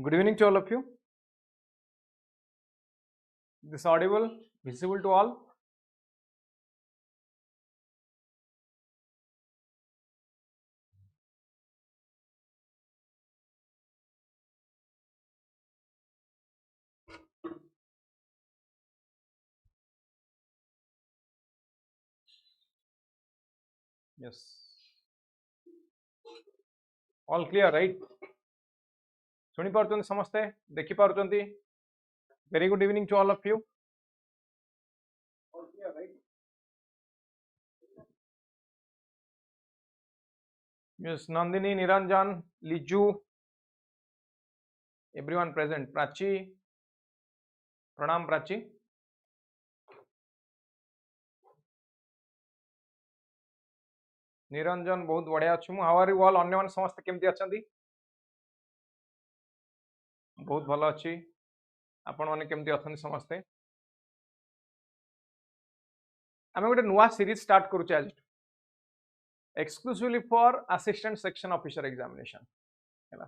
Good evening to all of you. This audible, visible to all. Yes. All clear, right? सुनी पारुचंती समस्ते देखि पारुचंती. Very good evening to all of you. All clear, right? Yes, Nandini, Niranjan, Liju, everyone present. Prachi, Pranam Prachi. Niranjan बहुत बढ़िया अच्छी how are you all अन्य मान समस्त केमती अछंती बहुत भलो अच्छी आपण माने केमती अछंती समस्ते आमे गोटे नुवा सीरीज स्टार्ट करूचे आज exclusively for assistant section officer examination हैला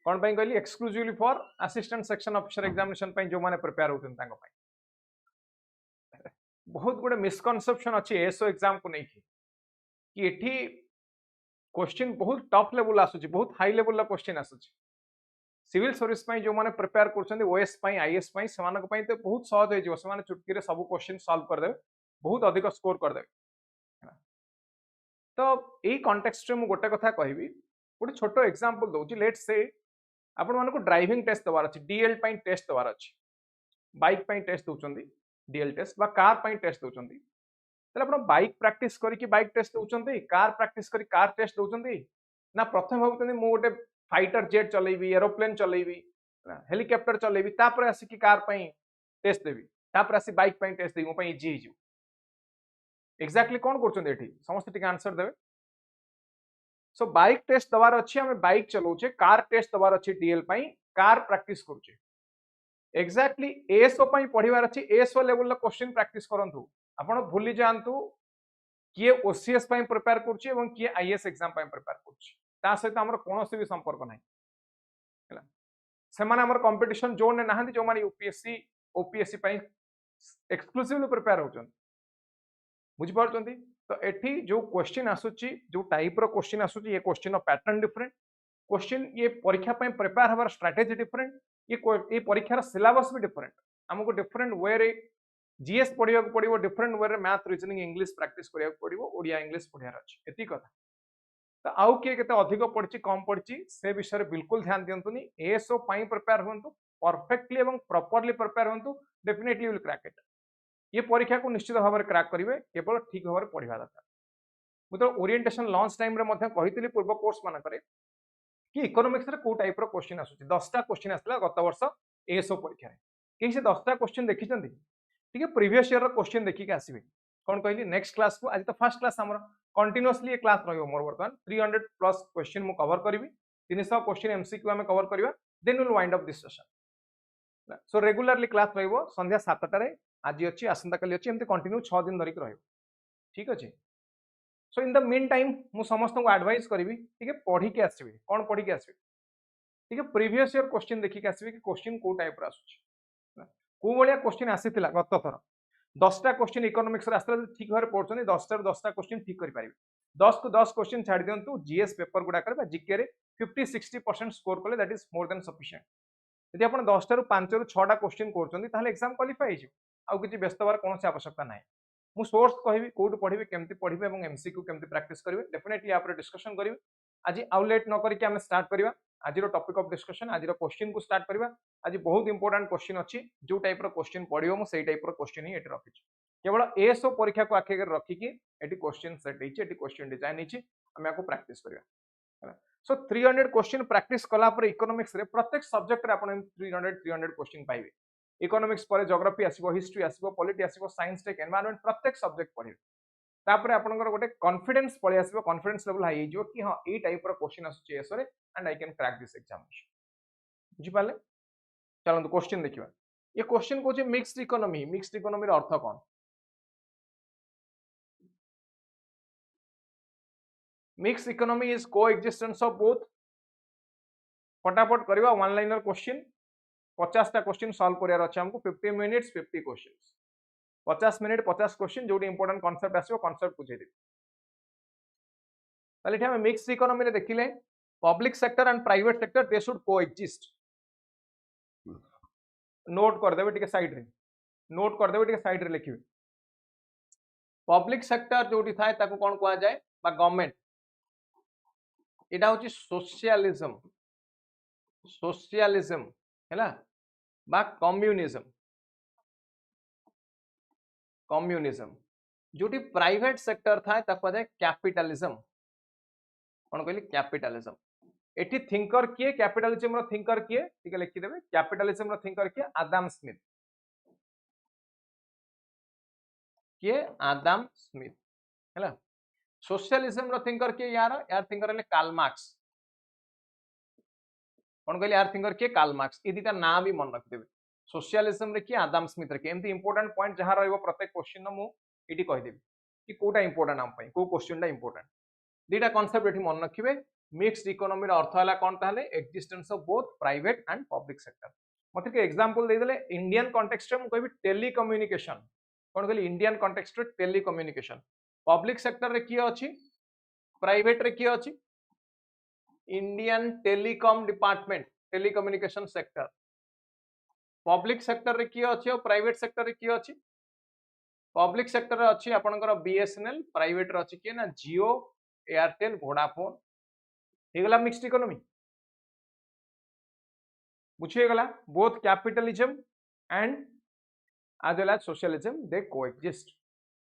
कोन पई कहली exclusively for assistant section officer examination पई जो माने प्रिपेयर होतन तांको पई बहुत गुडे मिसकनसेप्शन अछि एसओ एग्जाम को नै कि एठी क्वेश्चन बहुत टफ लेवल आसुची बहुत हाई लेवल ला क्वेश्चन आसुची सिविल सर्विस पई जो माने प्रिपेयर करछन्ती ओएस पई आईएएस पई समानक पई तो बहुत सहज हो जिवो समाने चुटकी रे सब क्वेश्चन सॉल्व कर देबे बहुत अधिक स्कोर कर देबे तो एई कॉन्टेक्स्ट रे मु गोटे कथा कहबी गोटे छोटो एग्जांपल दोची लेट्स से आपण मानको ड्राइविंग टेस्ट दवार अछि डीएल पई टेस्ट दवार अछि बाइक पई टेस्ट दोचंती डीएल टेस्ट बा कार पई टेस्ट दोचंती तले आपण बाइक प्रैक्टिस करी कि बाइक टेस्ट दोचंती कार प्रैक्टिस करी कार टेस्ट दोचंती ना प्रथम भाबुचंती मु गोटे फाइटर जेट चलेबी एरोप्लेन चलेबी हेलिकॉप्टर चलेबी तापर आसी कि कार पई टेस्ट देबी तापर आसी बाइक पई टेस्ट देबी मो पई इजी हिजु एक्जेक्टली कोन करचंती एठी समस्त टिक आंसर देबे सो बाइक टेस्ट दवार अछि हमें बाइक चलाउछे कार टेस्ट दवार अछि डीएल पई कार प्रैक्टिस करूछे एक्जेक्टली एएसओ पई पढिबार अछि एएसओ लेवल ला क्वेश्चन प्रैक्टिस करंतु आपण भूली जानतु किए ओसीएस पई प्रिपेयर करूछे एवं किए आईएएस एग्जाम पई प्रिपेयर करूछे ता सहित हमर कोनोसी भी संपर्क नाही हैला से माने हमर कंपटीशन जोन ने नाहंती जो माने यूपीएससी ओपीएससी पई एक्सक्लूसिवली प्रिपेयर होचन बुझि पारचंती तो एठी जो क्वेश्चन आसुची जो टाइप रो क्वेश्चन आसुची ये question of pattern different question ये परीक्षा पई प्रिपेयर हबार स्ट्रेटजी डिफरेंट ये परीक्षा रो सिलेबस भी डिफरेंट हमको डिफरेंट वे रे जीएस पढिया पड़िबो डिफरेंट वे रे मैथ रीजनिंग इंग्लिश प्रैक्टिस करिया पड़िबो ओडिया इंग्लिश पढियार अछि एती कथा तो आउ किए केते अधिक पड़छि कम पड़छि से विषय रे बिल्कुल ध्यान दियंतुनी एएसओ पई प्रिपेयर होंतु परफेक्टली एवं प्रॉपर्ली प्रिपेयर होंतु डेफिनेटली विल क्रैक इट ये परीक्षा को निश्चित भाव में क्रैक करेंगे केवल ठीक भाव में पढ़ा दरकार मुझे ओरिएंटेशन लॉन्च टाइम रे मध्य कही पूर्व कोर्स मानक कि इकोनॉमिक्स रे को टाइप रो क्वेश्चन आसुची 10टा क्वेश्चन आसला गत वर्ष एएसओ परीक्षा रे कहीं से 10टा क्वेश्चन देखि चंदी ठीक है प्रीवियस ईयर रो क्वेश्चन देखि के आसीबे कोन कहली नेक्स्ट क्लास को आज तो फर्स्ट क्लास हमर कंटीन्यूअसली ये क्लास रहयो मोर वर्तमान 300 प्लस क्वेश्चन मु कवर करिवि 300 क्वेश्चन एमसीक्यू हमें कवर करिवा then will wind up this session so regularly class रहइबो संध्या 7टा रे आज अच्छी आसंता काली अच्छी एमती कंटिन्यू 6 दिन धरिक रहिबो ठीक अछि सो इन द मीन टाइम मु समस्त को एडवाइस करिवि ठीक है पढ़ी के आसीबे कोन पढ़ी के आसीबे ठीक है प्रीवियस ईयर क्वेश्चन देखि के आसीबे कि क्वेश्चन को टाइप रा आसुची को बलिया क्वेश्चन आसीतिला गत थर 10टा क्वेश्चन इकोनॉमिक्स रे आस्तला ठीक भारे पढछनी 10टा रो 10टा क्वेश्चन ठीक करि पारिबे 10 को 10 क्वेश्चन छाडी दियंतु जीएस पेपर गुडा करबा जीके रे 50-60% स्कोर करले that is more than sufficient यदि आपण 10टा रो 5 रो 6टा क्वेश्चन करछनी ताले एग्जाम क्वालिफाई हिजो आउ किछि व्यस्त बार कोनोसी आवश्यकता नाही मु सोर्स कहबी कोड पढिबे केमति पढिबे एवं एमसीक्यू केमति प्रैक्टिस करिवे डेफिनेटली आप रे डिस्कशन करिवे आज आउ लेट न करिके हम स्टार्ट करिवा आज रो टॉपिक ऑफ डिस्कशन आज रो क्वेश्चन को स्टार्ट करिवा आज बहुत इंपोर्टेंट क्वेश्चन अछि जो टाइप रो क्वेश्चन पढिबो मु सेही टाइप रो क्वेश्चन ही एटी रखिछि केवल एएसओ परीक्षा को आखे रखी कि एटी क्वेश्चन सेट हिछि एटी क्वेश्चन डिजाइन हिछि हम याको प्रैक्टिस करिवा सो 300 क्वेश्चन प्रैक्टिस कला पर इकोनॉमिक्स रे प्रत्येक सब्जेक्ट रे आपण 300 क्वेश्चन पाइबे इकोनॉमिक्स पर ज्योग्राफी आसीबो हिस्ट्री आसीबो पॉलिटी आसीबो साइंस टेक एनवायरनमेंट प्रत्येक सब्जेक्ट पढिबे तापर आपनकर गोटे कॉन्फिडेंस पळे आसीबो कॉन्फिडेंस लेवल हाई हिजो कि हां ए टाइप रो क्वेश्चन आसुची एसो रे and I can crack this examination बुझि पाले चलंतु क्वेश्चन देखिबा ये क्वेश्चन को जे मिक्स्ड इकोनॉमी रो अर्थ कोन mixed economy is coexistence of both फटाफट करवा वन लाइनर क्वेश्चन 50 टा क्वेश्चन सॉल्व करियार अछि हमको 50 मिनिट्स 50 क्वेश्चंस 50 मिनिट 50 क्वेश्चन जोटी इंपोर्टेंट कांसेप्ट आसीबो कांसेप्ट बुझे देबी ताले एठी हम मिक्स इकोनॉमी रे देखिले public sector and private sector they should coexist note कर देबे टिके साइड रे नोट कर देबे टिके साइड रे लिखिबे पब्लिक सेक्टर जोटी थाए ताको कोन कोआ जाय बा गवर्नमेंट एटा होची सोशलिज्म सोशलिज्म हैला बा कम्युनिज्म कम्युनिज्म जोटी प्राइवेट सेक्टर थाए ताको जाय कैपिटलिज्म कोन कहली कैपिटलिज्म एठी थिंकर किए कैपिटलिज्म रो थिंकर किए ठीक लिखि देबे कैपिटलिज्म रो थिंकर किए आदम स्मिथ हैला सोशलिज्म रो थिंकर किए यार थिंकर हले कार्ल मार्क्स कोन कहली यार थिंकर किए कार्ल मार्क्स ए दिटा ना भी मन रख देबे सोशलिज्म रे किए आदम स्मिथ रे किए एमती इंपोर्टेंट पॉइंट जहां रहइबो प्रत्येक क्वेश्चन न मु एठी कहि देबी कि कोटा इंपोर्टेंट हम पई को क्वेश्चनटा इंपोर्टेंट दीटा कांसेप्ट एठी मन रखिबे मिक्स्ड इकोनॉमी रो अर्थ हला कोन ताले existence of both private and public sector मते के एग्जांपल दे देले इंडियन कॉन्टेक्स्ट रे मु कहबी टेलीकम्युनिकेशन कोन कहली इंडियन कॉन्टेक्स्ट रे टेलीकम्युनिकेशन पब्लिक सेक्टर रे की अछि प्राइवेट रे की अछि Indian telecom department telecommunication sector public sector रे की अछि और प्राइवेट सेक्टर रे की अछि पब्लिक सेक्टर रे अछि आपनकर बीएसएनएल प्राइवेट रे अछि के ना जियो एयरटेल वोडाफोन हेगला मिक्स्ड इकोनॉमी बुझिए गला both capitalism and as well as socialism they coexist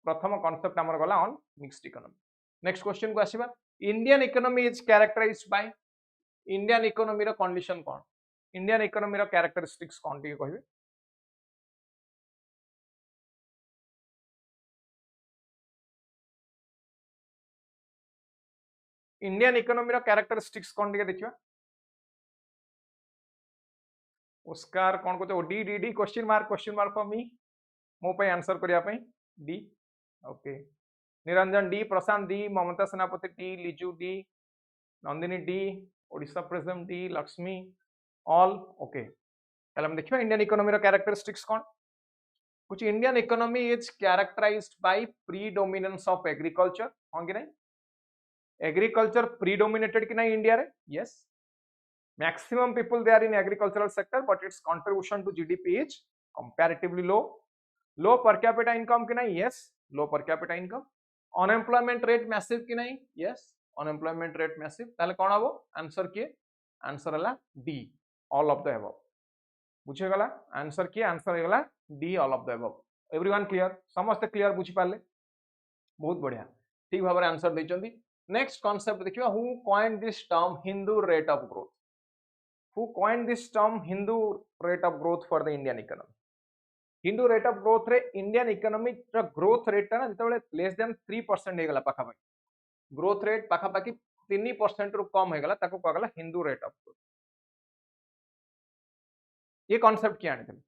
प्रथम कांसेप्ट हमर गला on mixed economy next question को आसीबा Indian economy is characterised by Indian economy रो कंडीशन कोन इंडियन इकोनॉमी रो कैरेक्टरिस्टिक्स कोन टी कहबे इंडियन इकोनॉमी रो कैरेक्टरिस्टिक्स कोन टी देखिबा ऑस्कार कोन को D D D question mark for me मो पे आंसर करिया पे D okay Niranjan D Prashant D Mamata Senapati D Liju D Nandini D Odisha president D Lakshmi all okay चल हम देखिबा इंडियन इकोनॉमी रो कैरेक्टरिस्टिक्स कोन कुछ Indian economy is characterised by predominance of agriculture हां कि नहीं एग्रीकल्चर प्रीडोमिनेटेड कि नहीं इंडिया रे yes maximum people they are in agricultural sector but its contribution to GDP is comparatively low per capita income कि नहीं yes low per capita income unemployment rate massive कि नहीं yes unemployment rate massive ताले कौन हबो answer किए answer हला D all of the above बुझे गला आंसर किए आंसर हेगला D all of the above everyone clear समस्त क्लियर बुझी पाले बहुत बढ़िया ठीक भाबरे आंसर दैचंदी नेक्स्ट कांसेप्ट देखिबा who coined this term Hindu rate of growth who coined this term Hindu rate of growth for the Indian economy Hindu rate of growth रे Indian economy रा growth rate ना जितबले less than 3% हेगला पाखा पाखी growth rate पाखा पाखी 3% रु कम हेगला ताको कहगला Hindu rate of growth ये कांसेप्ट किया आनिथिले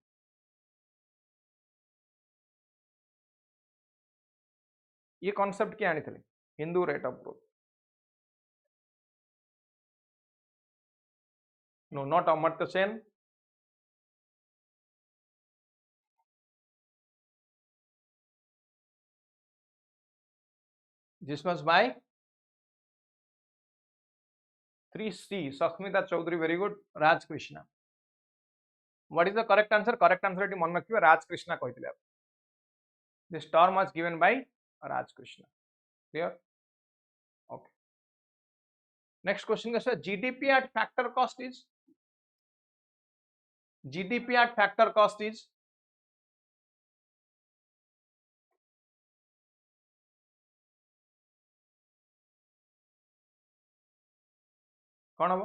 ये कांसेप्ट किया आनिथिले Hindu rate of growth No, not Amartya Sen. This was by 3C. Sakshmita Chaudhary, very good. Raj Krishna. What is the correct answer? Correct answer is मन रखियो Raj Krishna कहथिले आप. This term was given by Raj Krishna. Clear? Okay. Next question is GDP at factor cost is GDP at factor cost is कौन हम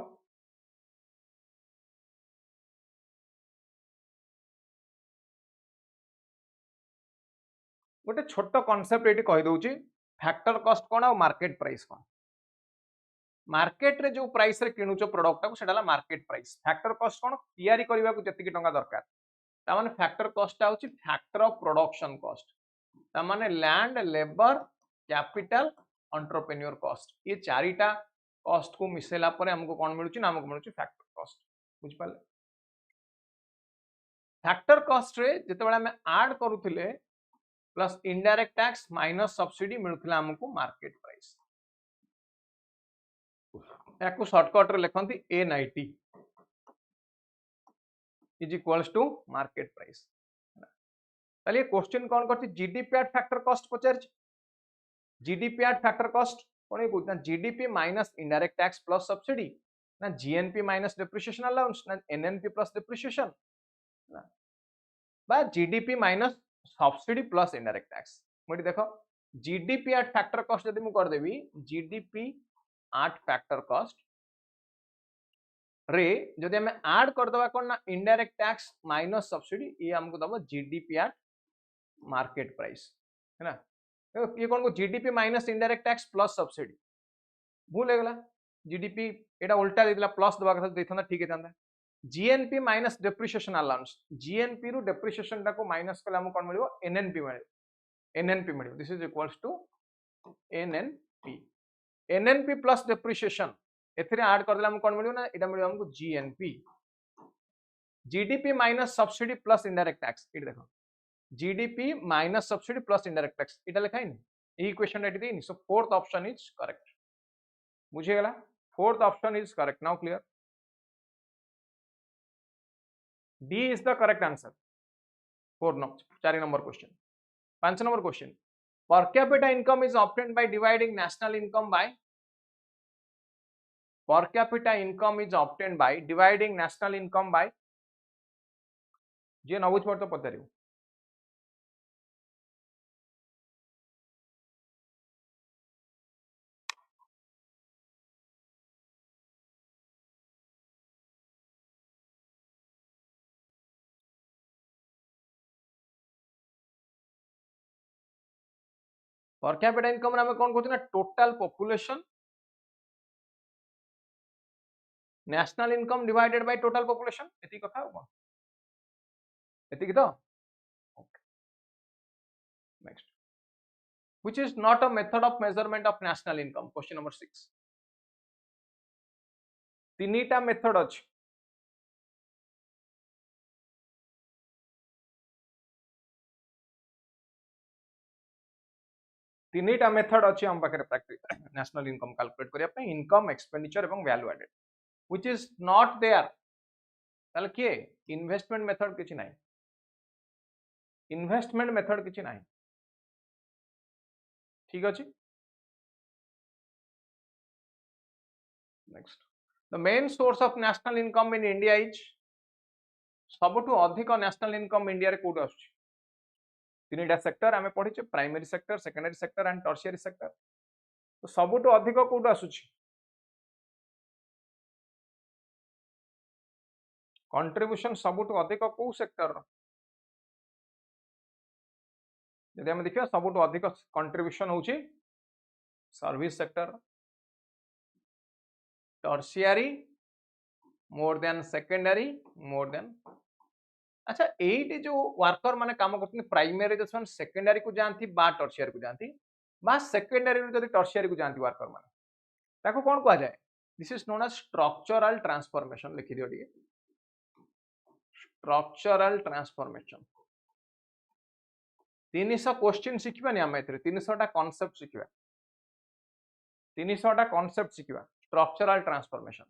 गोटे छोट concept ये कही दउची factor cost कौन और मार्केट प्राइस कौन मार्केट रे जो प्राइस रे किणुचो प्रोडक्ट को सेडाला मार्केट प्राइस फैक्टर कॉस्ट कौन तैयारी करबा को जति टंका दरकार ता माने फैक्टर कॉस्ट ता होची फैक्टर ऑफ प्रोडक्शन कॉस्ट ता माने land labour capital entrepreneur cost ये चारिटा कॉस्ट को मिसेला परे हमको कौन मिलुची ना हमको मिलुची फैक्टर कॉस्ट बुझ पाले फैक्टर कॉस्ट रे जते बेला में ऐड करूथिले plus indirect tax minus subsidy मिलुथिला हमको मार्केट प्राइस याकू शॉर्टकट रे लिखंती A90 is equals to market price ताले क्वेश्चन कोन करछि जीडीपी एट फैक्टर कॉस्ट पचार जीडीपी एट फैक्टर कॉस्ट कोन ये कहना GDP minus indirect tax plus subsidy ना जीएनपी माइनस डेप्रिसिएशन अलाउंस ना एनएनपी प्लस डेप्रिसिएशन ना बा GDP minus subsidy plus indirect tax मोटी देखो जीडीपी एट फैक्टर कॉस्ट यदि मु कर देबी जीडीपी एट फैक्टर कॉस्ट रे जदि हमें ऐड कर दबा कोन ना इनडायरेक्ट टैक्स माइनस सब्सिडी ये हमको दबो जीडीपी एट मार्केट प्राइस है ना ये कौन को GDP minus indirect tax plus subsidy भूल हो गला जीडीपी एटा उल्टा देला प्लस दबा कथा देथना ठीक है GNP minus depreciation allowance GNP रु डेप्रिसिएशन टा को माइनस कला हम कोन मिलियो एनएनपी मिलियो this is equals to NNP plus depreciation एथरे ऐड कर देला हम कोन मिलियो ना एटा मिलियो हमको GNP GDP minus subsidy plus indirect tax इट देखो GDP minus subsidy plus indirect tax इटा लिखा है यही क्वेश्चन रेडी देनी so fourth option is correct बुझे गला fourth option is correct now clear D is the correct answer 4 number question 5 number question per capita income is obtained by dividing national income by per capita income is obtained by dividing national income by जे नबुझ पर तो पचारियो per capita income रे हम कोन कहते ना total population national income divided by total population एती कथा हो एती तो okay next which is not a method of measurement of national income question number 6 तीनीटा method अछि तीनीटा मेथड अछि हम पाखरे प्रैक्टिस नेशनल इनकम कैलकुलेट करिया पे इनकम एक्सपेंडिचर एवं value added which is not there ताले के इन्वेस्टमेंट मेथड किछि नाही इन्वेस्टमेंट मेथड किछि नाही ठीक अछि next the main source of national income in India is सबटु अधिक नेशनल इनकम इंडिया रे कोड आछी तीनटा सेक्टर आमे पढिचे primary sector secondary sector and tertiary sector तो सबटु अधिक कोड आछी कंट्रीब्यूशन सबटु अधिक को सेक्टर यदि हम देखिए सबटु अधिक कंट्रीब्यूशन होची service sector tertiary more than secondary more than अच्छा एटी जो वर्कर माने काम करथि प्राइमरी जसन सेकेंडरी को जानथि बा टर्शियरी को जानथि बा सेकेंडरी रो जदि टर्शियरी को जानथि वर्कर माने ताको कोन कहा जाय this is known as structural transformation लिखि दियो दिए स्ट्रक्चरल ट्रांसफॉर्मेशन 300 क्वेश्चन शिखबानी हम एथरे 300 टा कांसेप्ट शिखबा 300 टा कांसेप्ट शिखबा स्ट्रक्चरल ट्रांसफॉर्मेशन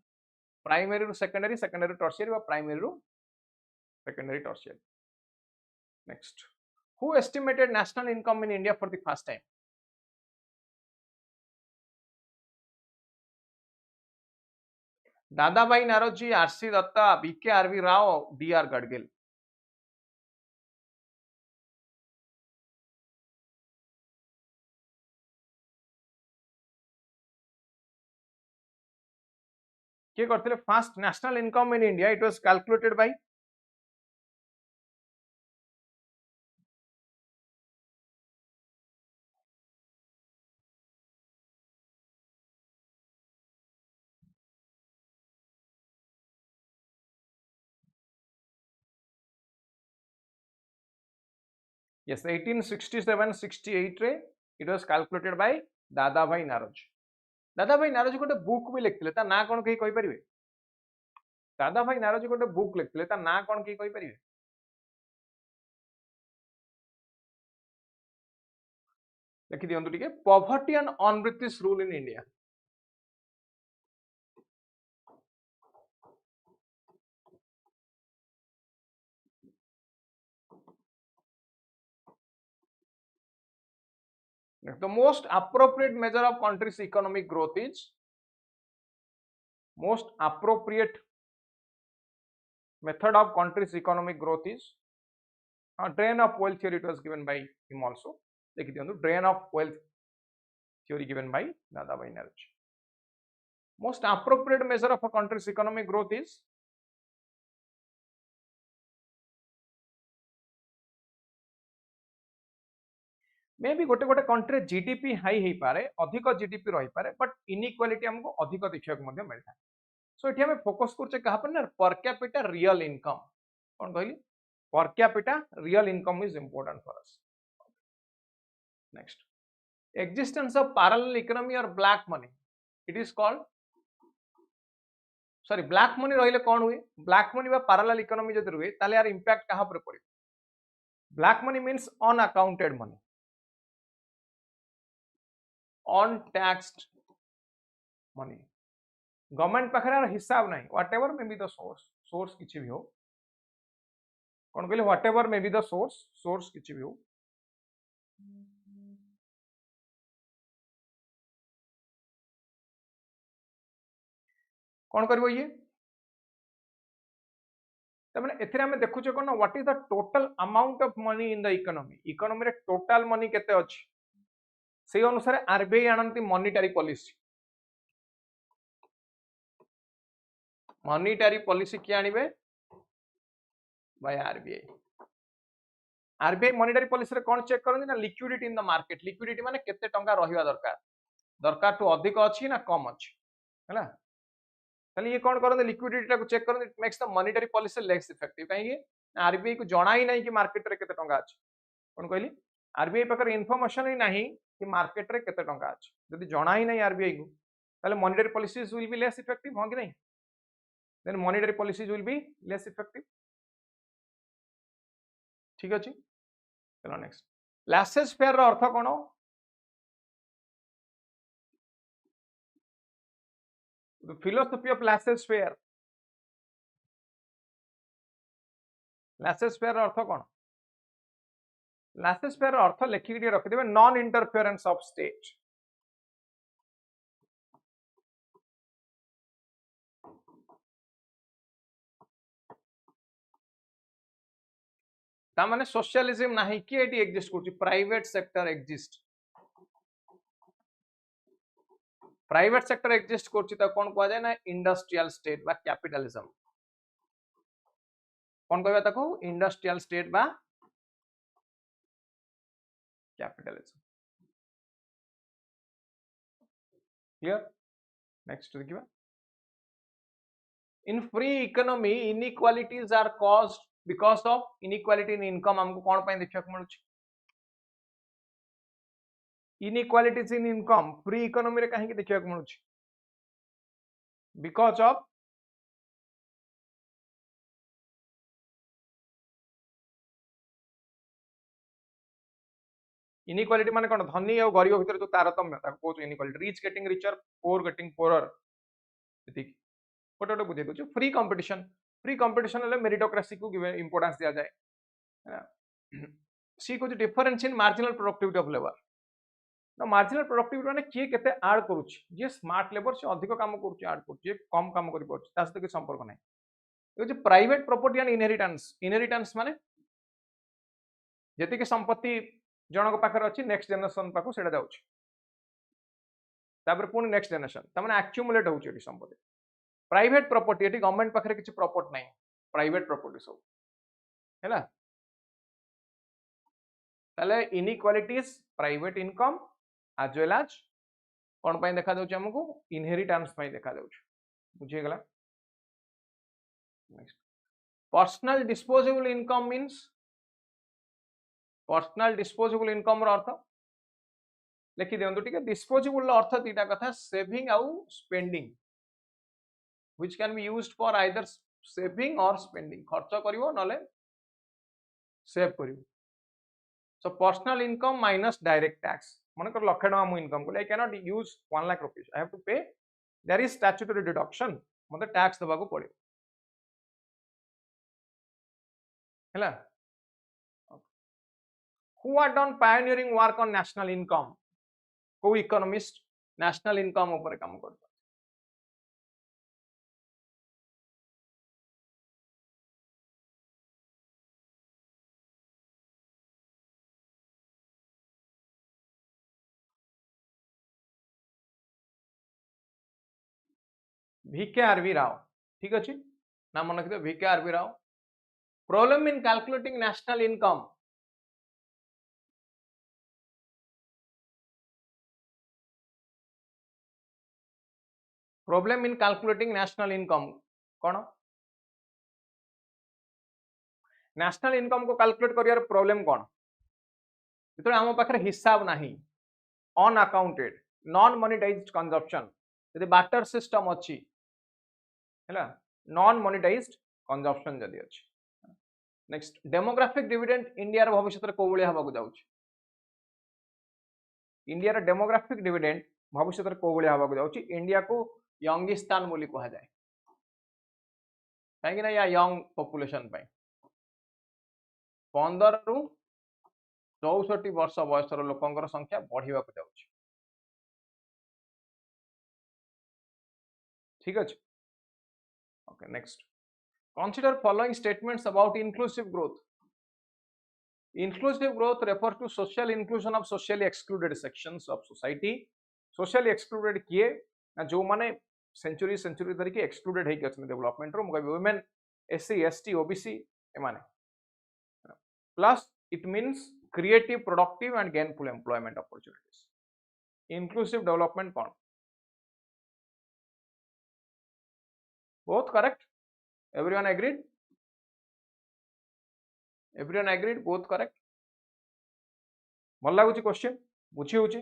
प्राइमरी रु सेकेंडरी सेकेंडरी टर्शियरी बा प्राइमरी रु secondary tertiary next who estimated national income in India for the first time Dadabhai Naoroji R C Datta B K R V Rao D R Gadgil के करथिले first national income in India it was calculated by yes 1867-68 रे it was calculated by Dadabhai Naoroji गोटे book भी लिखते ना कौन कही परिवे दादा भाई नारोजी गोटे बुक लिखते ता ना कौन कि कहि परिबे लिखि दियंतु टिके poverty and un-British rule in India the most appropriate measure of country's economic growth is most appropriate method of country's economic growth is drain of wealth theory. It was given by him also. Like drain of wealth theory given by Dada Bhai Naroji. Most appropriate measure of a country's economic growth is maybe गोटे गोटे country GDP high हो पारे अधिक GDP रही पारे but inequality हमको अधिक देखा मिलता है सो ये फोकस करछे कहा पर ना पर कैपिटा रियल इनकम कौन कहली per capita real income is important for us next existence of parallel economy और black money it is called sorry black money रहिले कौन हुए ब्लैक मनी बा पैरेलल इकोनॉमी जदि हुए ताले यार इंपैक्ट कहां पर पड़े black money means unaccounted money untaxed money government पाखरे हिसाब नहीं whatever may be the source किछि भी हो कोन कहले whatever may be the source किछि भी हो कोन करबो ये तमने एथिरे हम देखु छ कोन what is the total amount of money in the economy रे टोटल मनी केते अछि से अनुसार आरबीआई आनंती मॉनिटरी पॉलिसी किए आनिबे बाय आरबीआई मॉनिटरी पॉलिसी रे कोन चेक करन ना liquidity in the market liquidity माने केते टंका रहिवा दरकार टू अधिक अछि ना कम अछि हैला तले ये कोन करन लिक्विडिटी टा को चेक करन it makes the monetary policy less effective काहे आरबीआई को जणा ही नहीं कि मार्केट रे केते टंका अछि कोन कहली आरबीआई पाकर इनफॉरमेशन ही नहीं कि मार्केट रे केते टंका अछि जदि जणा ही नहीं आरबीआई को ताले monetary policies will be less effective हो कि नहीं then monetary policies will be less effective ठीक अछि चलो नेक्स्ट लासेस फेयर रो अर्थ कोन the philosophy of laissez faire रो अर्थ कोन लासेस फेयर अर्थ लिखिक रखि देबे नॉन इंटरफेरेंस ऑफ स्टेट ता माने सोशलिज्म नाही कि एटी एग्जिस्ट करछि प्राइवेट सेक्टर एग्जिस्ट करछि त कोन कहै जाय ना इंडस्ट्रियल स्टेट बा कैपिटलिज्म कोन कहबा ताको इंडस्ट्रियल स्टेट बा कैपिटलिज्म क्लियर नेक्स्ट देखिबा in free economy inequalities are caused because of inequality in income हमको कौन पाई देखा मिलुछ inequalities in income free economy रे काहे देखा मिलुछ बिकॉज ऑफ इनइक्वालिटी माने कोन धनी और गरीब भीतर जो तारतम्य ताको कोच inequality rich getting richer poor getting poorer एतिक फोटो बुझे दो फ्री कंपटीशन ले मेरिटोक्रेसी को इंपोर्टेंस दिया जाए सी कुछ difference in marginal productivity of labour ना मार्जिनल प्रोडक्टिविटी माने किए केते ऐड करूछ जे स्मार्ट लेबर से अधिक काम करूछ ऐड करूछ जे कम काम करि पछ ता सहित संपर्क नै ए जे प्राइवेट प्रॉपर्टी एंड इनहेरिटेंस माने जति के संपत्ति जनक पाखर अछि नेक्स्ट जनरेशन पाखो सेडा जाउछ तापर पुनी नेक्स्ट जनरेशन त माने एक्युमुलेट होउछ एटी संपत्ति प्राइवेट प्रॉपर्टी एटी गवर्नमेंट पाखरे किछि प्रॉपर्टी नै प्राइवेट प्रॉपर्टी सब हैला ताले inequalities private income as well as कौन पाई देखा जाउछ हमको इनहेरिटेंस पाई देखा जाउछ बुझे गला next personal disposable income means personal disposable income रो अर्थ लिखि देंतु ठीक है डिस्पोजेबल रो अर्थ तीटा कथा सेविंग आउ spending which can be used for either saving और स्पेंडिंग खर्च करिवो नले सेव करिवो so personal income minus direct tax मन कर लाख टका मु इनकम को I can not use 1 lakh rupees I have to pay there is statutory deduction मते टैक्स देबा को पड़ियो हैला who are done pioneering work on national income को इकोनॉमिस्ट नेशनल इनकम ऊपर काम करता VKRV राव ठीक अच्छे ना मन रखिए VKRV Rao problem in calculating national income problem in calculating national income कौन नेशनल इनकम को कैलकुलेट करियार प्रॉब्लम कौन तो आम पाखे हिसाब नहीं अनअकाउंटेड नॉन मोनेटाइज्ड कंजप्शन यदि बाटर सिस्टम अच्छी है नॉन मोनेटाइज्ड कंजप्शन जदि अच्छी नेक्स्ट डेमोग्राफिक डिविडेंड इंडिया रो भविष्य को भाया हवा जाउछि इंडिया रो डेमोग्राफिक डिविडेंड भविष्य को भाया हवा जाउछि इंडिया को यंगिस्तान बोली कहा जाए कहीं या यंग पॉपुलेशन 15 रु 64 वर्ष बयसर लोकंकर संख्या बढ़िया को जाउछि ठीक अछि okay next consider following statements about inclusive growth refers to social inclusion of socially excluded sections of society socially excluded किए ना जो माने सेंचुरी धर के एक्सक्लूडेड है कि डेवलपमेंट रो वुमेन SC ST OBC ए माने plus it means creative productive and gainful employment opportunities inclusive development कौन both correct everyone agreed both correct भल लगुच क्वेश्चन बुझी होची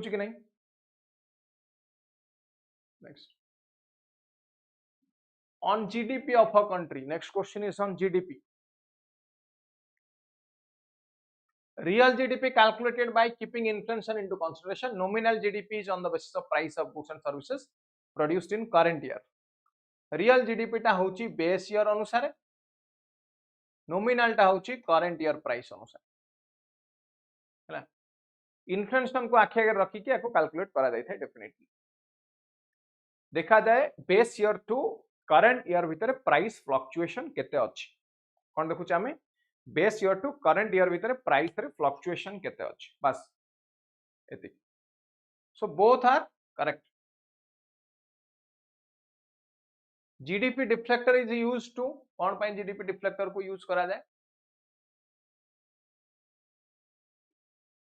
कि नहीं next on GDP of a country next question is on GDP real GDP calculated by keeping inflation into consideration nominal GDP is on the basis of price of goods and services produced in current year real GDP टा होची base year अनुसार nominal टा होची current year price अनुसार हैला inflation को आखि आगे रखी के एको कैलकुलेट करा जाय थाय डेफिनेटली देखा जाए base year to current year भितर प्राइस फ्लक्चुएशन केते अछि कोन देखु आमे base year to current year भितर प्राइस रे फ्लक्चुएशन केते अछि बस एति so both are correct GDP deflator is used to कौन पाई जीडीपी डिफ्लेक्टर को यूज करा जाए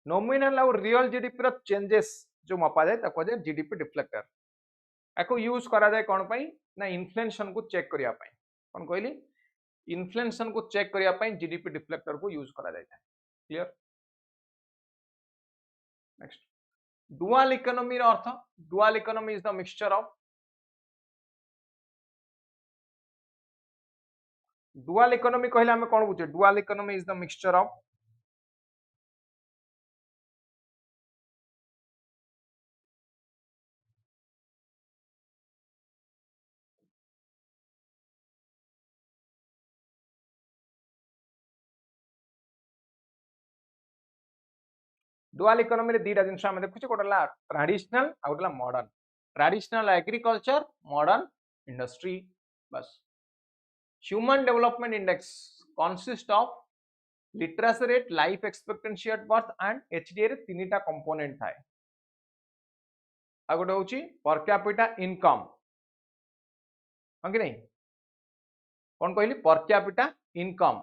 नॉमिनल और रियल जीडीपी रो चेंजेस जो मपा जाए ताको जाए जीडीपी डिफ्लेक्टर एको यूज करा जाए कौन पाई ना इन्फ्लेशन को चेक करिया पाई कौन कहली इन्फ्लेशन को चेक करिया पाई जीडीपी डिफ्लेक्टर को यूज करा जाए क्लियर नेक्स्ट डुअल इकोनॉमी रो अर्थ dual economy is the mixture of dual economy कहले हमें कौन बुझे dual economy is the mixture of dual economy रे दीटा जिनस हम देखुचे कोटला ट्रेडिशनल आ कोटला modern traditional agriculture modern industry बस human development index consist of literacy rate life expectancy at birth and HDI रे तीनटा कंपोनेंट थाए आ गोटे होची पर कैपिटा इनकम हां कि नहीं कौन कहली पर कैपिटा इनकम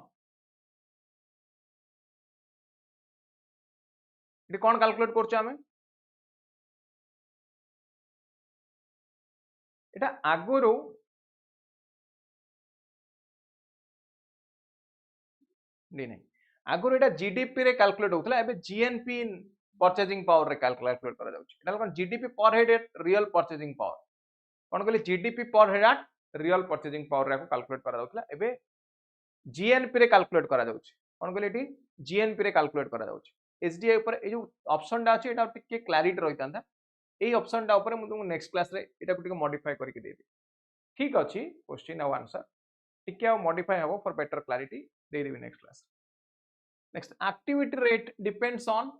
ये कौन कैलकुलेट करछे हमें एटा आगुरो नहीं आगुरो एटा जीडीपी रे कैलकुलेट होतला एबे जीएनपी परचेजिंग पावर रे कैलकुलेट करा जाउची एटा कोन जीडीपी पर हेड रियल परचेजिंग पावर कौन कहली जीडीपी पर हेड रियल परचेजिंग पावर रे कैलकुलेट करा जाउतला एबे जीएनपी रे कैलकुलेट करा जाउछ कोन कहले एटी जीएनपी रे कैलकुलेट करा जाउछ एचडीआई ऊपर ए जो ऑप्शन टा अछि एटा टिके क्लैरिटी रहितांता एई ऑप्शन टा ऊपर मु तुमको नेक्स्ट क्लास रे एटा को टिके मॉडिफाई करके देबी ठीक अछि क्वेश्चन और आंसर टिके आ मॉडिफाई हबो फॉर बेटर क्लैरिटी दे देबी next class next activity rate depends on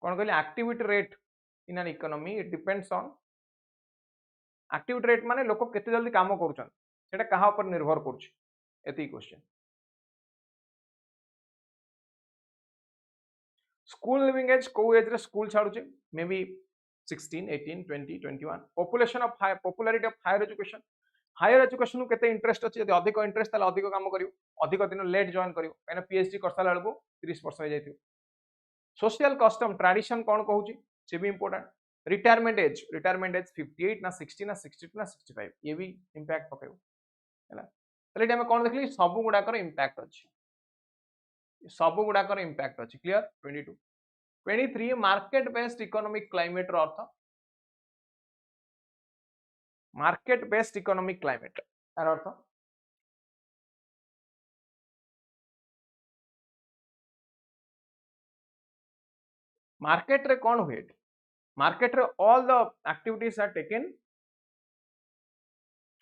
कोन कहले activity rate in an economy it depends on activity rate माने लोक केते जल्दी काम करूछन सेटा कहा ऊपर निर्भर करूछ एती क्वेश्चन स्कूल लिविंग एज को एज रे स्कूल छाडुचे may be 16 18 20 21 population of popularity of higher education केते इंटरेस्ट अछि यदि अधिक इंटरेस्ट ताले अधिक काम करियो अधिक दिन लेट जॉइन करियो माने पीएचडी करसाला बेलको 30 वर्ष हो जाइथियो सोशल कस्टम ट्रेडिशन कोन कहूची से भी इंपोर्टेंट रिटायरमेंट एज 58 ना 60 ना 62 ना 65 ये भी इंपैक्ट पकेबो हैला तले हम कोन देखली सब गुडा कर इंपैक्ट अछि सब गुडा कर इंपैक्ट अछि clear 22 23 market based economic climate रो अर्थ मार्केट बेस्ड इकोनॉमिक क्लाइमेट तार अर्थ मार्केट रे कोन हुए मार्केट रे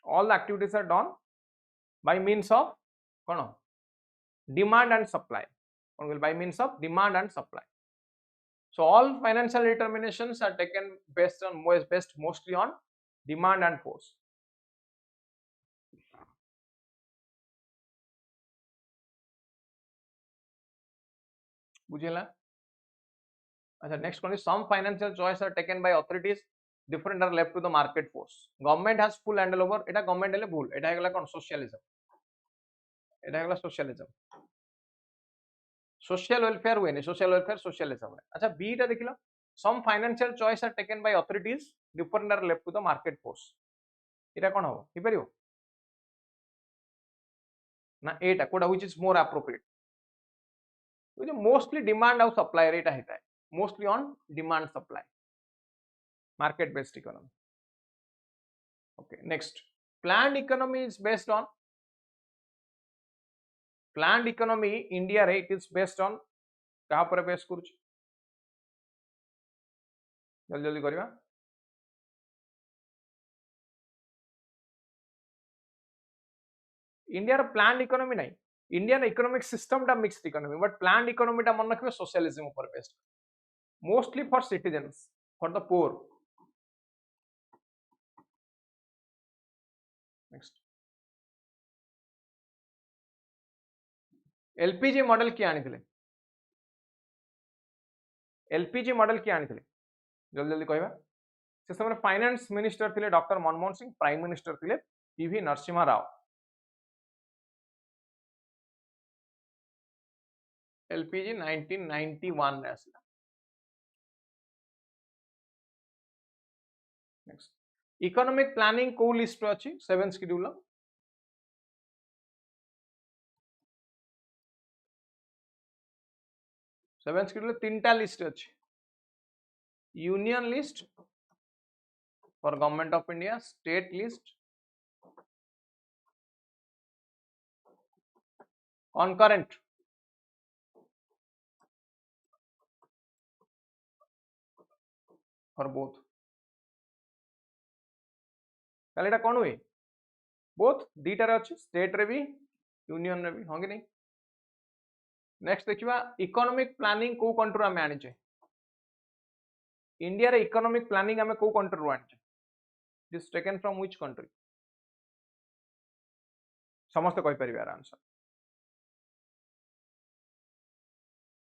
all the activities are done by means of cone demand and supply cone by means of demand and supply so all financial determinations are taken based mostly on demand and force बुझेला अच्छा next cone some financial choice are taken by authorities different are left to the market force government has full handle over Etah government ले भूल एटा हेगला कोन socialism एटा हेगला socialism social welfare हुए social welfare socialism अच्छा B टा देखिला some financial choice are taken by authorities different are left to the market force एटा कोन हो ही परियो ना एटा कोडा व्हिच इज मोर एप्रोप्रिएट तो मोस्टली डिमांड और सप्लाई रेट है mostly on demand supply market based economy okay next planned economy is based on planned economy india रे it is based on कहा पर बेस करूछ जल्दी जल्दी करिवा इंडिया रो प्लान्ड इकोनॉमी नहीं इंडियन इकोनॉमिक सिस्टम टा mixed economy but planned economy टा मन रखिबे सोशलिज्म ऊपर based mostly for citizens for the poor next LPG model किए आनिथिले एलपीजी मॉडल किए आनिथिले जल्दी जल्दी कहबा से समय फाइनेंस मिनिस्टर थिले doctor Manmohan Singh prime minister थिले पीवी नरसिम्हा राव एलपीजी 1991 रे आसला नेक्स्ट इकोनॉमिक प्लानिंग को लिस्ट अछि 7 शेड्यूल 7 शेड्यूल तीनटा लिस्ट अछि union list for government of India state list concurrent for both ताले एटा कोन हुए बोथ दीटा रे अछि स्टेट रे भी यूनियन रे भी होंगे नहीं नेक्स्ट देखिबा इकोनॉमिक प्लानिंग को कंट्री में आनी छे इंडिया रे इकोनॉमिक प्लानिंग हमें को कंट्री रो आनी छे this taken from which country समस्त कहि परिबे आंसर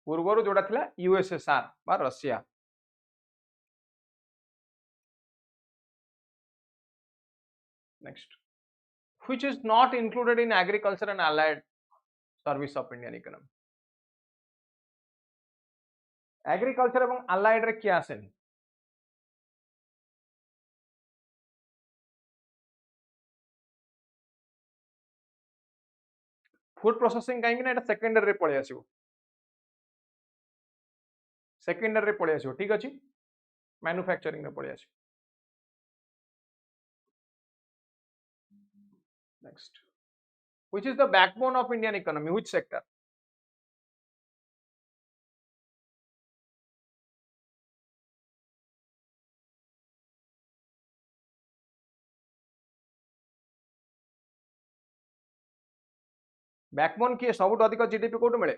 पूर्वरु जोड़ा थिला यूएसएसआर बा Russia next which is not included in agriculture and allied service of Indian economy agriculture एवं allied रे क्या आसेनी फूड प्रोसेसिंग कहीं ना सेकेंडरी रे पळे आसीबो सेकेंडरी रे पळे आसीबो ठीक अछि मैन्युफैक्चरिंग रे पळे आसीबो Next, which is the backbone of Indian economy? Which sector? Backbone किए सबुठ अधिक जीडीपी कोट मिले?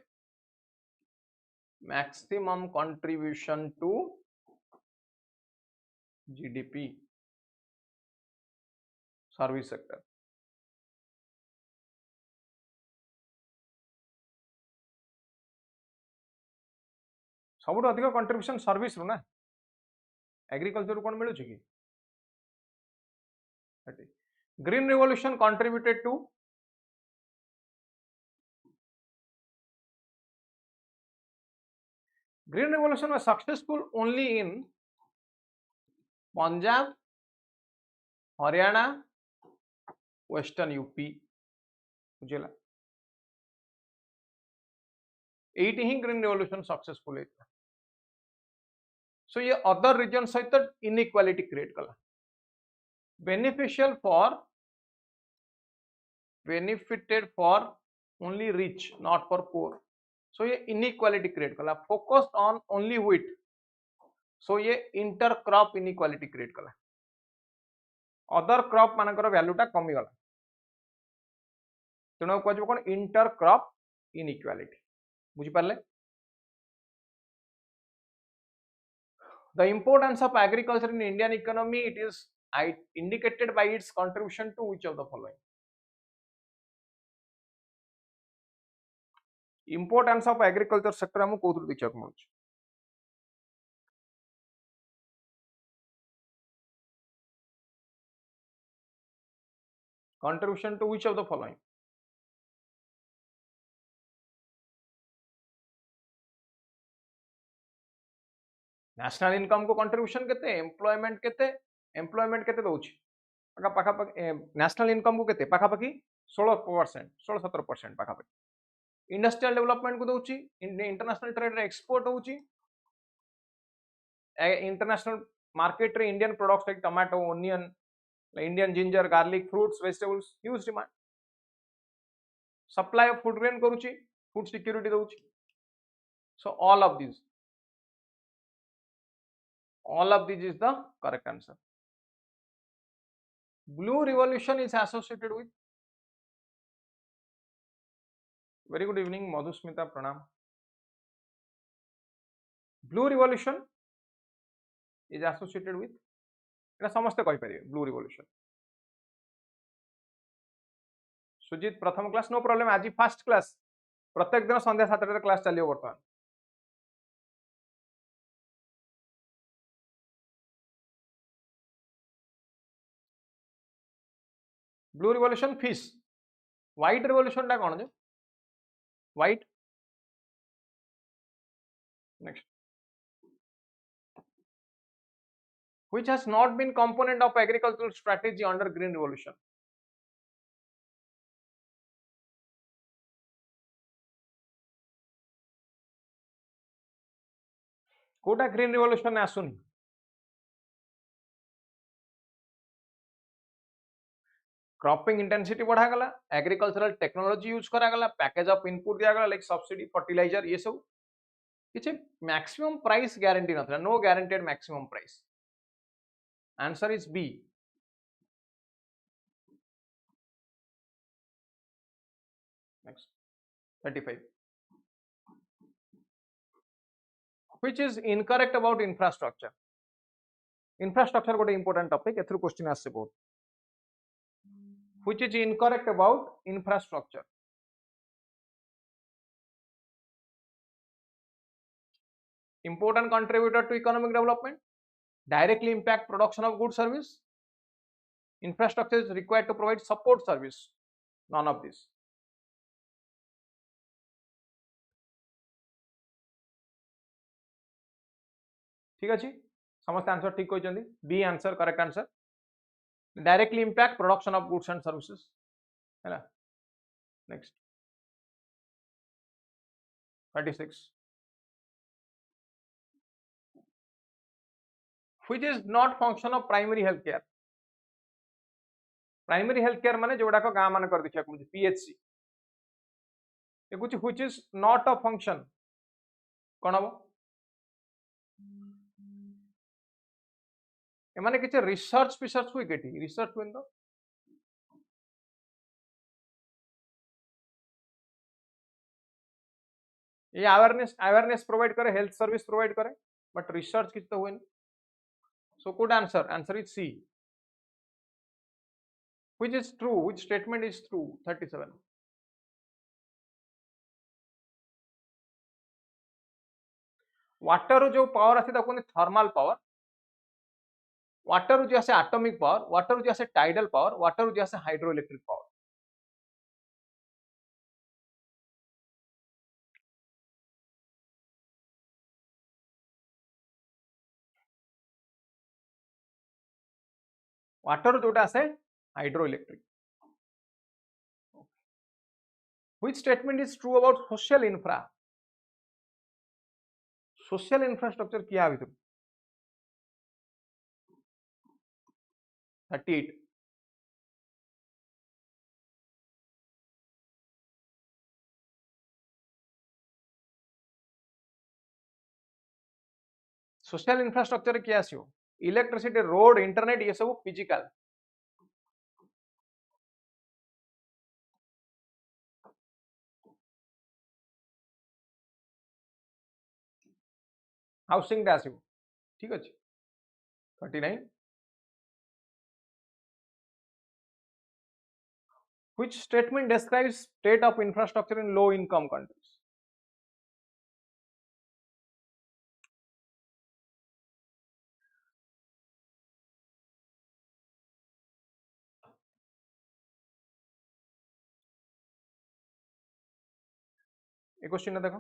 Maximum contribution to GDP, service sector. सबुठ अधिक कंट्रीब्यूशन सर्विस रू ना, एग्रीकल्चर कौन मिलू कि? Green revolution contributed to? Green Revolution was successful only in Punjab, Haryana, Western UP. बुझेला एटी ही ग्रीन रिवोल्यूशन सक्सेसफुल है। सो ये अदर रीजन सहित इनइक्वालिटी क्रिएट कला, benefited for only rich not for poor. So ये इनइक्वालिटी क्रिएट कला, focused on only wheat. So ये इंटर क्रॉप इनइक्वालिटी क्रिएट कला, अदर क्रॉप मानकर वैल्यूटा कमी गला, तेणु कह कौन इंटर क्रॉप इनइक्वालिटी। बुझिपारे? The importance of agriculture in Indian economy, it is indicated by its contribution to which of the following? Importance of agriculture sector हम कोथुर देखिया को मिलुछ? Contribution to which of the following? National income को contribution केते, employment केते, employment केते दोछि पाखा पाखा national income को केते पाखा पाखी 16%, 16-17% पाखा पाखी। इंडस्ट्रियल डेवलपमेंट को दोछि, इंटरनेशनल ट्रेड रे एक्सपोर्ट होछि, इंटरनेशनल मार्केट रे Indian products like tomato, onion, Indian ginger, garlic, fruits, vegetables huge demand. Supply of food grain करूछि, फूड सिक्योरिटी दोछि। So all of these is the correct answer. Blue revolution is associated with? Very good evening Madhusmita, pranam. Blue revolution is associated with? एटा समस्ते कहि परिबे blue revolution. Sujit प्रथम class, no problem, आज first class, प्रत्येक दिन संध्या 7 टा क्लास चलियो वर्तमान। Blue revolution fish, white revolution टा कोन जे? White. Next, which has not been component of agricultural strategy under green revolution? कोटा ग्रीन रिवोल्यूशन आसुनी? क्रॉपिंग इंटेंसिटी बढ़ा गला, एग्रीकल्चरल टेक्नोलॉजी यूज करा गला, पैकेज ऑफ इनपुट दिया गला लाइक सब्सिडी, फर्टिलाइजर, ये सब किछि मैक्सिमम प्राइस गारंटी नथला, no guaranteed maximum price. Answer is B. Next 35, which is incorrect about infrastructure? Infrastructure गोटे इंपोर्टेंट टॉपिक, एथरु क्वेश्चन आसे बहुत। Which is incorrect about infrastructure? Important contributor to economic development, directly impact production of goods service, infrastructure is required to provide support service, none of this. ठीक अछि, समस्त answer ठीक कहछन्ती, B answer correct answer. Directly impact production of goods and services हैला। Next 36, which is not function of primary health care? Primary health care माने जोड़ाक गाँ मान देखा PHC which is not a function कौन हम एमाने किसी रिसर्च फिसर्च हुई के रिसर्च हुए तो ये अवेयरनेस प्रोवाइड करे हेल्थ सर्विस प्रोवाइड करे बट रिसर्च किसी तो हुए so good answer is C which is true which statement is true 37 water जो पावर आसे ताको थर्मल पावर वाटर जो आसे एटॉमिक पावर वाटर जो आसे टाइडल पावर वाटर जो आसे हाइड्रो इलेक्ट्रिक पावर वाटर जोटा आसे hydro electric which statement is true about social infrastructure किया अभी 38 सोशल इंफ्रास्ट्रक्चर किया आसियो इलेक्ट्रिसिटी रोड इंटरनेट ये सब फिजिकल हाउसिंग आसियो ठीक अच्छे 39 which statement describes state of infrastructure in low income countries ये क्वेश्चन देखो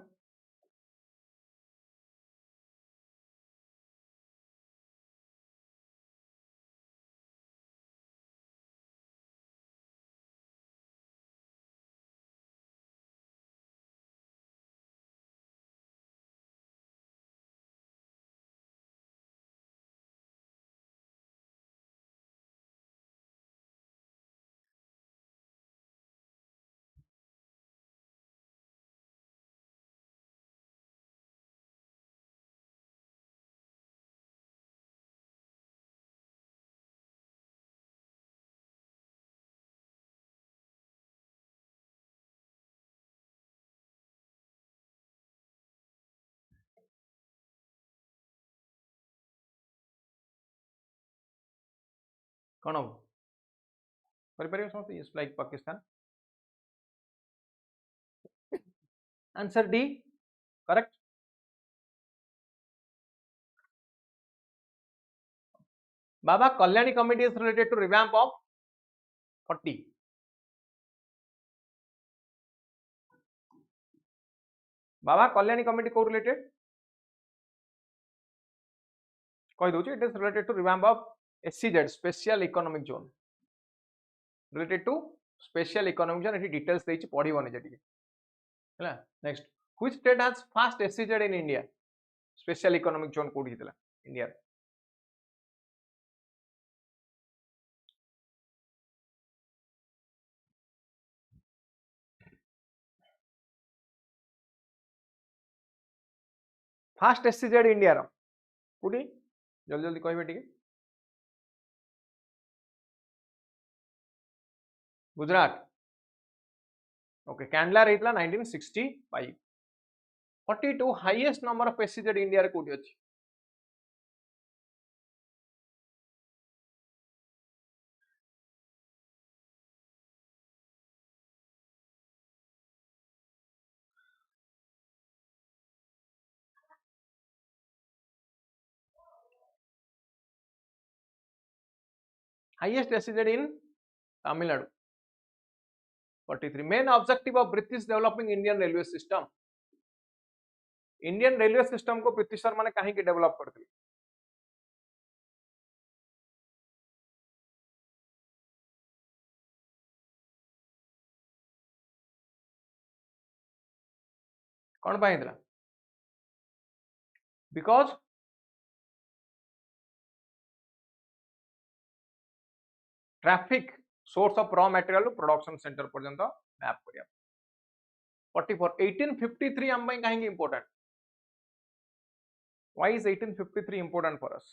कौन हम समझते yes like Pakistan answer D correct Baba Kalyani committee is related to revamp of 40 Baba Kalyani committee को रिलेटेड कहि दउची it is related to revamp of SEZ special economic zone related to special economic zone एठी details देछि पढिबोनी जे टिके हैला next which state has first SEZ in India special economic zone कोड हितला इंडिया फास्ट SEZ इंडिया रो कोडी जल्दी जल्दी कहबे टिके गुजरात ओके कैंडला रहितला 1965 42 highest number of SEZ India रे कोडी अछि highest SEZ in Tamil Nadu 43 main objective of British developing Indian railway system Indian railway system को ब्रिटिशर माने कहीं के डेवलप करते कौन पाई दिला because traffic source of raw material production centre पर्यंत मैप करिया 44 1853 हम कहीं important why is 1853 important for us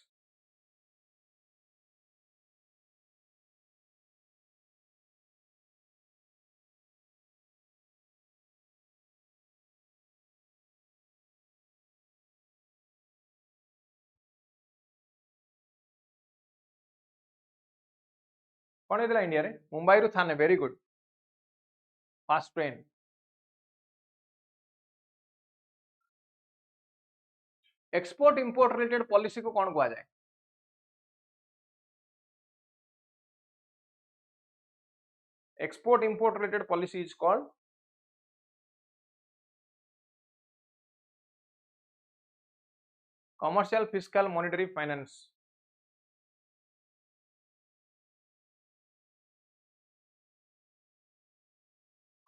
कौन होता इंडिया रे मुंबई रु Thane very good first train export import related policy को कौन कहा जाए export import related policy is called commercial fiscal monetary finance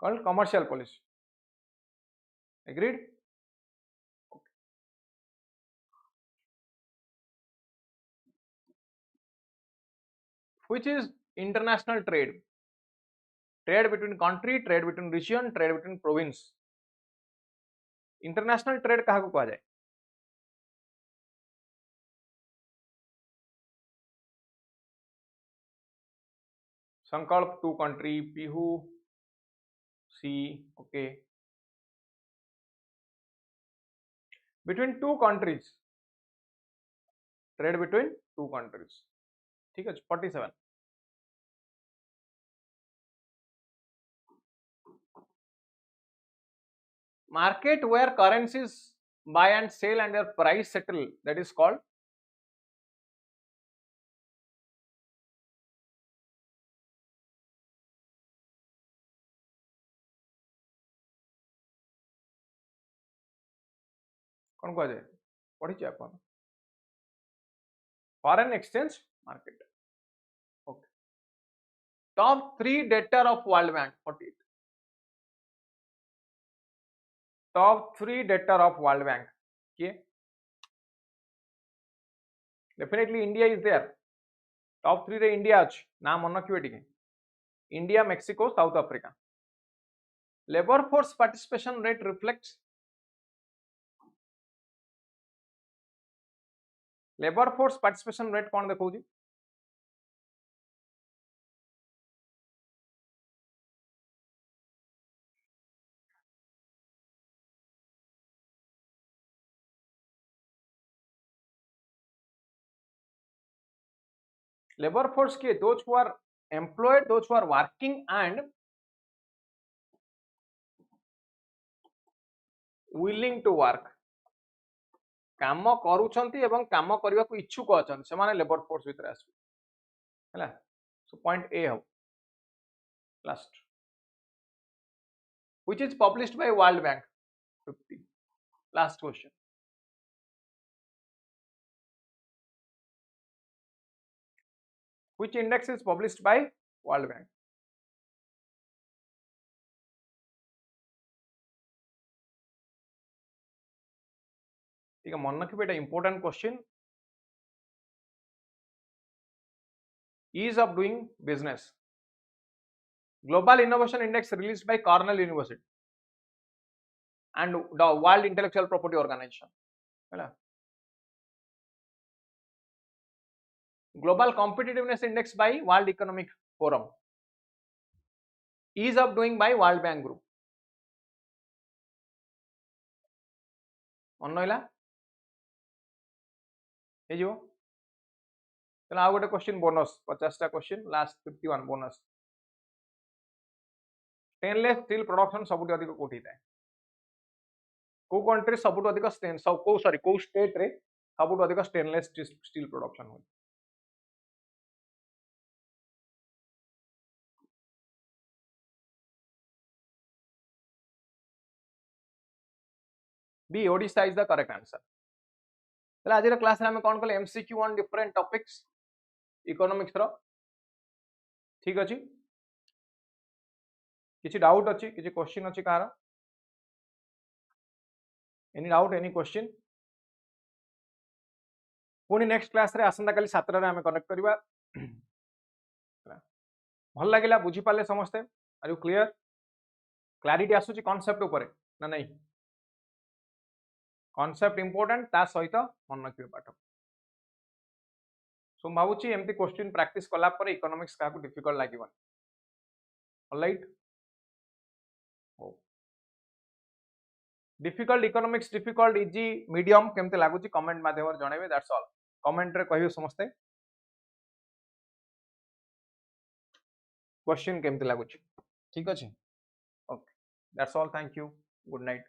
called commercial policy agreed which is international trade between country trade between region trade between province international trade कहा को कहा जाए संकल्प two country पीहू सी okay between two countries trade between two countries ठीक है 47 market where currencies buy and sell and their price settle that is called कौन कहा जाए पढ़ी अपन foreign exchange market okay top 3 debtor of world bank 48 top 3 debtor of world bank किए definitely India is there top 3 रे India अछि ना मन रखिबे टिके India Mexico South Africa labour force participation rate reflects labour force participation rate कौन देखो labor force के those who are employed those who are working and willing to work काम करूछंती एवं काम करबा को इच्छुक अछन से माने लेबर फोर्स भीतर आसु हैला सो पॉइंट ए हो last which is published by world bank 50 last question which index is published by world bank ठीक है मन रखिए बेटा important question ease of doing business global innovation index released by Cornell University and the world intellectual property organization है global competitiveness index by world economic forum ease of doing by world bank group मन रहा हो चलो आ गोटे question bonus 50टा question last 51 bonus stainless steel production सबुठ अधिक कोठी थाए को कंट्री सबुठ अधिक को स्टेट रे सबुठ अधिक स्टेनलेस स्टील प्रोडक्शन हो B Odisha is the correct answer चला आज क्लास रे हम कोन कले MCQ on different topics economics रो ठीक अछि किछि डाउट अछि किछि क्वेश्चन अछि कार एनी डाउट एनी क्वेश्चन पुनी नेक्स्ट क्लास रे आसंता काली 7 रे हम कनेक्ट करबा भल लगिला बुझी पाले समस्ते आर यू क्लियर क्लैरिटी आसुची कांसेप्ट ऊपर ना नहीं कांसेप्ट इंपोर्टेंट ता सहित मन रखिबे पाठ सो भावुची एमती क्वेश्चन प्रैक्टिस कला पर इकोनॉमिक्स का डिफिकल्ट लागिबन alright difficult economics difficult easy medium केमते लागुची कमेंट माध्यम जणेबे दैट्स ऑल कमेंट रे कहियो समस्ते क्वेश्चन केमते लागुची ठीक अछि okay that's all thank you good night